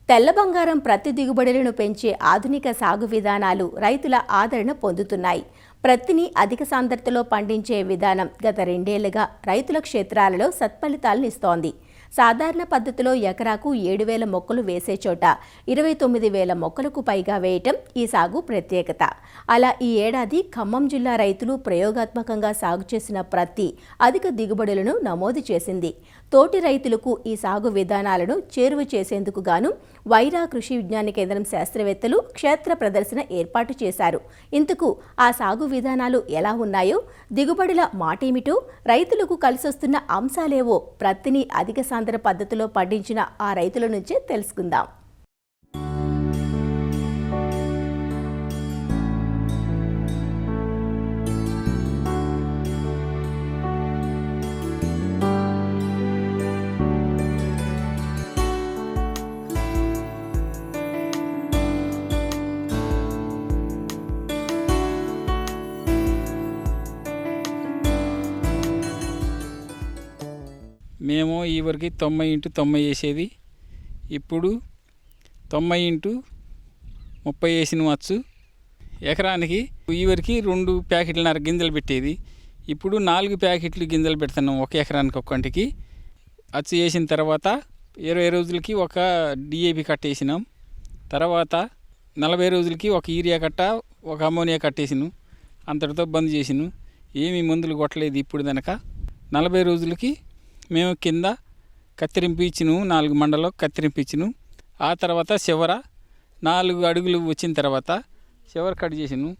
తెల్ల బంగారం ప్రతి దిగుబడులను పెంచే ఆధునిక సాగు విధానాలు రైతుల ఆదరణ పొందుతున్నాయి. ప్రత్తిని అధిక సాంద్రతలో పండించే విధానం గత 2 ఏళ్లుగా రైతుల క్షేత్రాలలో సత్ఫలితాలను ఇస్తోంది. సాధారణ పద్ధతిలో ఎకరాకు 7,000 మొక్కలు వేసే చోట 29,000 మొక్కలకు పైగా వేయటం ఈ సాగు ప్రత్యేకత. అలా ఈ ఏడాది ఖమ్మం జిల్లా రైతులు ప్రయోగాత్మకంగా సాగు చేసిన ప్రత్తి అధిక దిగుబడులను నమోదు చేసింది. తోటి రైతులకు ఈ సాగు విధానాలను చేరువ చేసేందుకు గాను వైరా కృషి విజ్ఞాన కేంద్రం శాస్త్రవేత్తలు క్షేత్ర ప్రదర్శన ఏర్పాటు చేశారు. ఇందుకు ఆ సాగు విధానాలు ఎలా ఉన్నాయో, దిగుబడుల మాటేమిటో, రైతులకు కలిసొస్తున్న అంశాలేవో ప్రత్తిని అధిక సాంద్ర పద్ధతిలో పండించిన ఆ రైతుల నుంచే తెలుసుకుందాం. మేము ఈ వరకు 90x90 వేసేది, ఇప్పుడు 90x30 వేసినవచ్చు. ఎకరానికి ఈ వరకు 2 ప్యాకెట్లన్నర గింజలు పెట్టేది, ఇప్పుడు 4 ప్యాకెట్లు గింజలు పెడుతున్నాం ఒక ఎకరానికి ఒక్కంటికి. అచ్చు వేసిన తర్వాత 20 రోజులకి ఒక డిఏపి కట్ట వేసినాం. తర్వాత 40 రోజులకి ఒక యూరియా కట్ట, ఒక అమోనియా కట్టేసినాం. అంతటితో బంద్ చేసినాం. ఏమీ మందులు కొట్టలేదు. ఇప్పుడు కనుక 40 రోజులకి మేము కింద కత్తిరింపు ఇచ్చిను, 4 మండలం కత్తిరింపు ఇచ్చిను. ఆ తర్వాత చివర 4 అడుగులు వచ్చిన తర్వాత చివర కట్ చేసిను.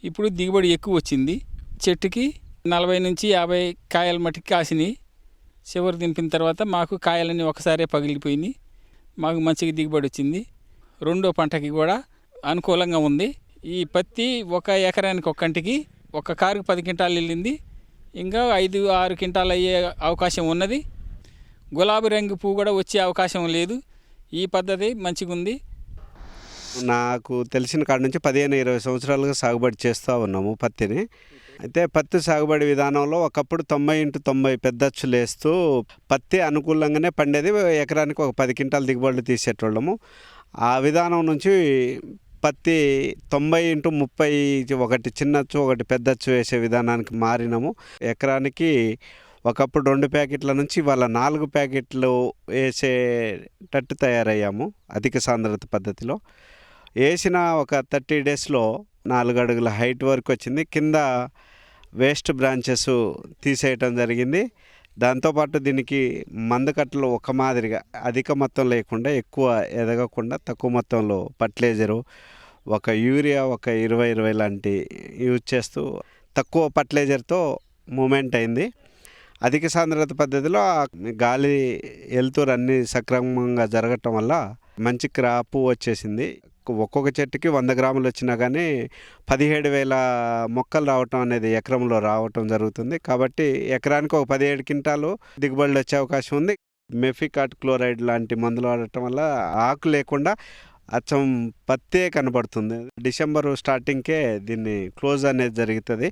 ఇప్పుడు దిగుబడి ఎక్కువ వచ్చింది. చెట్టుకి 40 నుంచి 50 కాయల మట్టికి కాసినాయి. చివరి దింపిన తర్వాత మాకు కాయలన్నీ ఒకసారే పగిలిపోయినాయి. మాకు మంచిగా దిగుబడి వచ్చింది. రెండో పంటకి కూడా అనుకూలంగా ఉంది. ఈ పత్తి ఒక ఎకరానికి ఒక్కంటికి ఒక కారుకు 10 క్వింటాలు వెళ్ళింది. ఇంకా 5-6 క్వింటాలు అయ్యే అవకాశం ఉన్నది. గులాబీ రంగు పువ్వు కూడా వచ్చే అవకాశం లేదు. ఈ పద్ధతి మంచిగా ఉంది. నాకు తెలిసిన కాడ నుంచి 15-20 సంవత్సరాలుగా సాగుబడి చేస్తూ ఉన్నాము పత్తిని. అయితే పత్తి సాగుబడి విధానంలో ఒకప్పుడు 90x90 పెద్దచ్చులు వేస్తూ పత్తి అనుకూలంగానే పండేది. ఎకరానికి ఒక 10 క్వింటాలు దిగుబడులు తీసేటోళ్ళము. ఆ విధానం నుంచి పత్తి 90x30 ఒకటి చిన్నచ్చు ఒకటి పెద్దచ్చు వేసే విధానానికి మారినాము. ఎకరానికి ఒకప్పుడు 2 ప్యాకెట్ల నుంచి ఇవాళ 4 ప్యాకెట్లు వేసేటట్టు తయారయ్యాము అధిక సాంద్రత పద్ధతిలో. వేసిన ఒక 30 డేస్లో 4 అడుగుల హైట్ వరకు వచ్చింది. కింద వేస్ట్ బ్రాంచెస్ తీసేయటం జరిగింది. దాంతోపాటు దీనికి మందుకట్టలు ఒక మాదిరిగా అధిక మొత్తం లేకుండా, ఎక్కువ ఎదగకుండా తక్కువ మొత్తంలో ఫర్టిలైజరు, ఒక యూరియా ఒక 20 లాంటి యూజ్ చేస్తూ తక్కువ ఫర్టిలైజర్తో మూమెంట్ అయింది. అధిక సాంద్రత పద్ధతిలో గాలి వెలుతురు అన్నీ సక్రమంగా జరగటం వల్ల మంచి క్రాపు వచ్చేసింది. ఒక్కొక్క చెట్టుకి 100 గ్రాములు వచ్చినా కానీ 17,000 మొక్కలు రావటం అనేది ఎకరంలో రావటం జరుగుతుంది. కాబట్టి ఎకరానికి ఒక 17 క్వింటాలు దిగుబడులు వచ్చే అవకాశం ఉంది. మెఫికాట్ క్లోరైడ్ లాంటి మందులు వాడటం వల్ల ఆకు లేకుండా అచ్చం పత్తే కనబడుతుంది. డిసెంబర్ స్టార్టింగ్కే దీన్ని క్లోజ్ అనేది జరుగుతుంది.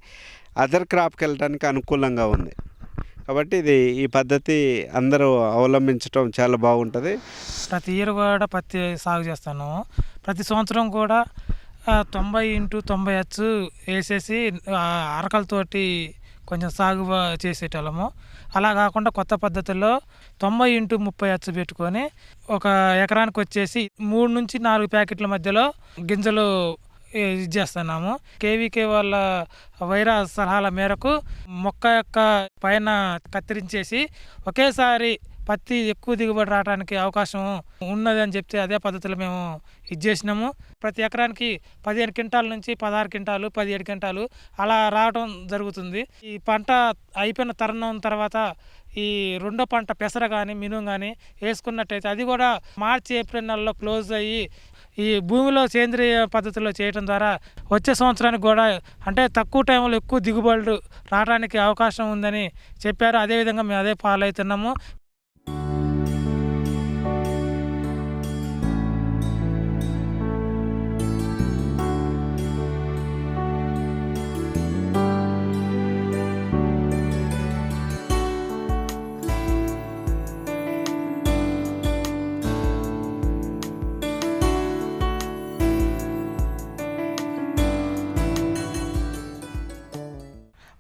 అదర్ క్రాప్కి వెళ్ళడానికి అనుకూలంగా ఉంది. కాబట్టి ఈ పద్ధతి అందరూ అవలంబించడం చాలా బాగుంటుంది. ప్రతి ఇయర్ కూడా పత్తి సాగు చేస్తాను. ప్రతి సంవత్సరం కూడా 90x90 వేసేసి అరకలతోటి కొంచెం సాగు చేసేటోళ్ళము. అలా కాకుండా కొత్త పద్ధతుల్లో 90x30 పెట్టుకొని ఒక ఎకరానికి వచ్చేసి 3 నుంచి 4 ప్యాకెట్ల మధ్యలో గింజలు చేస్తున్నాము. కేవీకే వాళ్ళ వైరా సలహాల మేరకు మొక్క యొక్క పైన కత్తిరించేసి ఒకేసారి పత్తి ఎక్కువ దిగుబడి రావడానికి అవకాశం ఉన్నది అని చెప్తే అదే పద్ధతిలో మేము చేసినాము. ప్రతి ఎకరానికి 15 క్వింటాల నుంచి 16 క్వింటాలు, 17 క్వింటాలు అలా రావడం జరుగుతుంది. ఈ పంట అయిపోయిన తరుణం తర్వాత ఈ రెండో పంట పెసర కానీ మినుము కానీ వేసుకున్నట్టయితే అది కూడా మార్చి-ఏప్రిల్ నెలలో క్లోజ్ అయ్యి ఈ భూమిలో సేంద్రియ పద్ధతిలో చేయడం ద్వారా వచ్చే సంవత్సరానికి కూడా అంటే తక్కువ టైంలో ఎక్కువ దిగుబడులు రావడానికి అవకాశం ఉందని చెప్పారు. అదేవిధంగా మేము అదే ఫాలో అవుతున్నాము.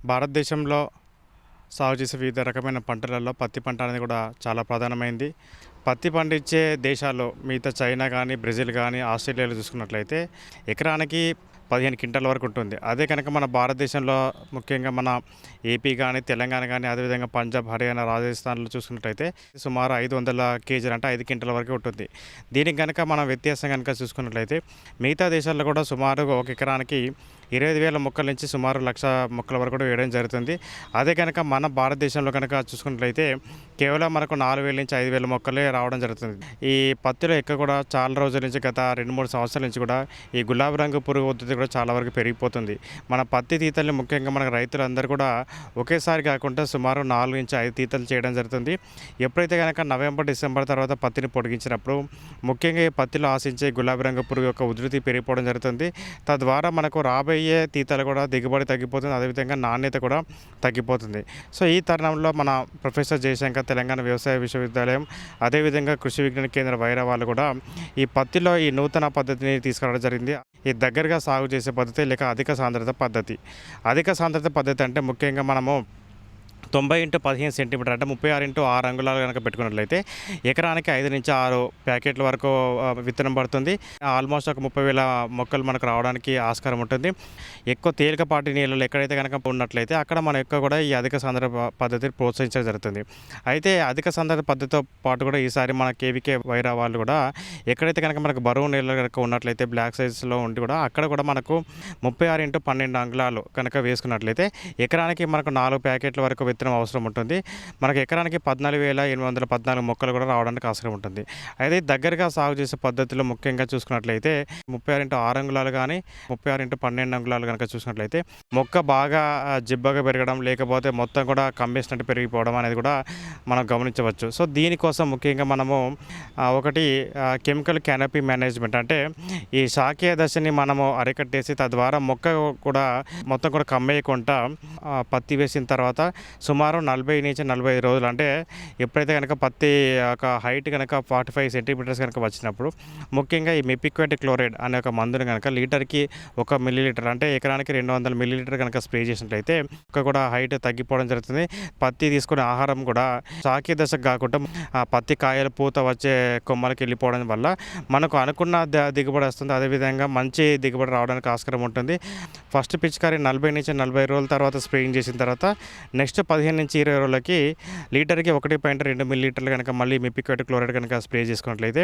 భారతదేశంలో సాగు చేసే వివిధ రకమైన పంటలలో పత్తి పంట అనేది కూడా చాలా ప్రధానమైంది. పత్తి పండించే దేశాలు మిగతా చైనా కానీ, బ్రెజిల్ కానీ, ఆస్ట్రేలియాలో చూసుకున్నట్లయితే ఎకరానికి 15 క్వింటాల వరకు ఉంటుంది. అదే కనుక మన భారతదేశంలో ముఖ్యంగా మన ఏపీ కానీ, తెలంగాణ కానీ, అదేవిధంగా పంజాబ్, హర్యానా, రాజస్థాన్లో చూసుకున్నట్లయితే సుమారు 500 కేజీలు అంటే 5 క్వింటాల వరకు ఉంటుంది. దీనికి కనుక మనం వ్యత్యాసం కనుక చూసుకున్నట్లయితే మిగతా దేశాల్లో కూడా సుమారు ఒక ఎకరానికి 25,000 మొక్కల నుంచి సుమారు 1,00,000 మొక్కల వరకు కూడా వేయడం జరుగుతుంది. అదే కనుక మన భారతదేశంలో కనుక చూసుకున్నట్లయితే కేవలం మనకు 4,000 నుంచి 5,000 మొక్కలే రావడం జరుగుతుంది. ఈ పత్తిలో ఎక్కువ కూడా చాలా రోజుల నుంచి గత 2-3 సంవత్సరాల నుంచి కూడా ఈ గులాబీ రంగు పురుగు ఉధృతి కూడా చాలా వరకు పెరిగిపోతుంది. మన పత్తి తీతల్ని ముఖ్యంగా మన రైతులందరూ కూడా ఒకేసారి కాకుండా సుమారు 4 నుంచి 5 తీతలు చేయడం జరుగుతుంది. ఎప్పుడైతే కనుక నవంబర్, డిసెంబర్ తర్వాత పత్తిని పొడిగించినప్పుడు ముఖ్యంగా ఈ పత్తిలో ఆశించే గులాబీ రంగు పురుగు యొక్క ఉధృతి పెరిగిపోవడం జరుగుతుంది. తద్వారా మనకు రాబోయే తీతలు కూడా దిగుబడి తగ్గిపోతుంది, అదేవిధంగా నాణ్యత కూడా తగ్గిపోతుంది. సో ఈ తరుణంలో మన ప్రొఫెసర్ జయశంకర్ తెలంగాణ వ్యవసాయ విశ్వవిద్యాలయం, అదేవిధంగా కృషి విజ్ఞాన కేంద్ర వైరా వాళ్ళు కూడా ఈ పత్తిలో ఈ నూతన పద్ధతిని తీసుకురావడం జరిగింది. ఈ దగ్గరగా సాగు చేసే పద్ధతి లేక అధిక సాంద్రత పద్ధతి. అధిక సాంద్రత పద్ధతి అంటే ముఖ్యంగా మనము 90x15 సెంటీమీటర్ అంటే 36x6 అంగుళాలు కనుక పెట్టుకున్నట్లయితే ఎకరానికి 5 నుంచి 6 ప్యాకెట్ల వరకు విత్తనం పడుతుంది. ఆల్మోస్ట్ ఒక 30,000 మొక్కలు మనకు రావడానికి ఆస్కారం ఉంటుంది. ఎక్కువ తేలికపాటి నీళ్ళలో ఎక్కడైతే కనుక ఉన్నట్లయితే అక్కడ మనం ఎక్కువ కూడా ఈ అధిక సాంద్రత పద్ధతిని ప్రోత్సహించడం జరుగుతుంది. అయితే అధిక సాంద్రత పద్ధతితో పాటు కూడా ఈసారి మన కేవీకే వైరా వాళ్ళు కూడా ఎక్కడైతే కనుక మనకు బరువు నీళ్ళు కనుక ఉన్నట్లయితే బ్లాక్ సైజ్లో ఉండి కూడా అక్కడ కూడా మనకు 36x12 అంగుళాలు కనుక వేసుకున్నట్లయితే ఎకరానికి మనకు 4 ప్యాకెట్ల వరకు విత్తనం అవసరం ఉంటుంది. మనకు ఎకరానికి 14,814 మొక్కలు కూడా రావడానికి అవసరం ఉంటుంది. అయితే దగ్గరగా సాగు చేసే పద్ధతిలో ముఖ్యంగా చూసుకున్నట్లయితే 36x6 అంగుళాలు కానీ 36x12 అంగుళాలు కనుక చూసినట్లయితే మొక్క బాగా జిబ్బగా పెరగడం, లేకపోతే మొత్తం కూడా కమ్మేసినట్టు పెరిగిపోవడం అనేది కూడా మనం గమనించవచ్చు. సో దీనికోసం ముఖ్యంగా మనము ఒకటి కెమికల్ క్యానపీ మేనేజ్మెంట్ అంటే ఈ శాఖీయ దశని మనము అరికట్టేసి తద్వారా మొక్క కూడా మొత్తం కూడా కమ్మేయకుండా పత్తి వేసిన తర్వాత సుమారు 40 నుంచి 45 రోజులు అంటే ఎప్పుడైతే కనుక పత్తి ఒక హైట్ కనుక 45 సెంటీమీటర్స్ కనుక వచ్చినప్పుడు ముఖ్యంగా ఈ మెపిక్వేట్ క్లోరైడ్ అనే ఒక మందుని కనుక లీటర్కి 1 మిల్లీలీటర్ అంటే ఎకరానికి 200 మిల్లీలీటర్ కనుక స్ప్రే చేసినట్లయితే మొక్క కూడా హైట్ తగ్గిపోవడం జరుగుతుంది. పత్తి తీసుకునే ఆహారం కూడా శాఖీయ దశకు కాకుండా పత్తి కాయలు పూత వచ్చే కొమ్మలకి వెళ్ళిపోవడం వల్ల మనకు అనుకున్న దిగుబడి వస్తుంది. అదేవిధంగా మంచి దిగుబడి రావడానికి ఆస్కారం ఉంటుంది. ఫస్ట్ పిచికారీ 40 నుంచి 40 రోజుల తర్వాత స్ప్రేయింగ్ చేసిన తర్వాత నెక్స్ట్ 15 నుంచి 20 రోజులకి లీటర్కి 1.2 మిల్లీలీటర్లు కనుక మళ్ళీ మెపిక్వేట్ క్లోరైడ్ కనుక స్ప్రే చేసుకున్నట్లయితే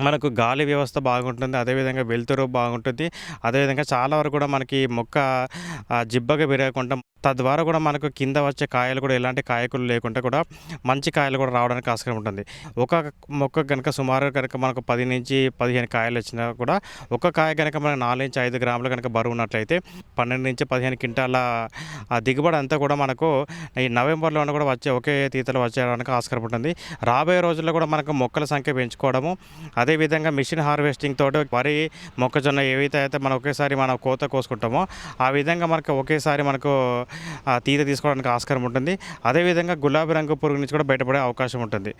మనకు గాలి వ్యవస్థ బాగుంటుంది, అదేవిధంగా వెలుతురు బాగుంటుంది, అదేవిధంగా చాలా వరకు కూడా మనకి మొక్క జిబ్బగా పెరగకుండా తద్వారా కూడా మనకు కింద వచ్చే కాయలు కూడా ఎలాంటి కాయకులు లేకుండా కూడా మంచి కాయలు కూడా రావడానికి ఆస్కారం ఉంటుంది. ఒక మొక్క కనుక సుమారు కనుక మనకు 10 నుంచి 15 కాయలు వచ్చినా కూడా ఒక కాయ కనుక మనకు 4 నుంచి 5 గ్రాములు కనుక బరువు ఉన్నట్లయితే 12 నుంచి 15 క్వింటాల దిగుబడి అంతా కూడా మనకు ఈ నవంబర్లో కూడా ఒకే తీతలు వచ్చేయడానికి ఆస్కారం ఉంటుంది. రాబోయే రోజుల్లో కూడా మనకు మొక్కల సంఖ్య పెంచుకోవడము, అదేవిధంగా మిషన్ హార్వెస్టింగ్ తోటి వరి, మొక్కజొన్న ఏవైతే అయితే మనం ఒకేసారి మనం కోత కోసుకుంటామో ఆ విధంగా మనకు ఒకేసారి మనకు తీత తీసుకోవడానికి ఆస్కారం ఉంటుంది. అదేవిధంగా గులాబీ రంగు పురుగు నుంచి కూడా బయటపడే అవకాశం ఉంటుంది.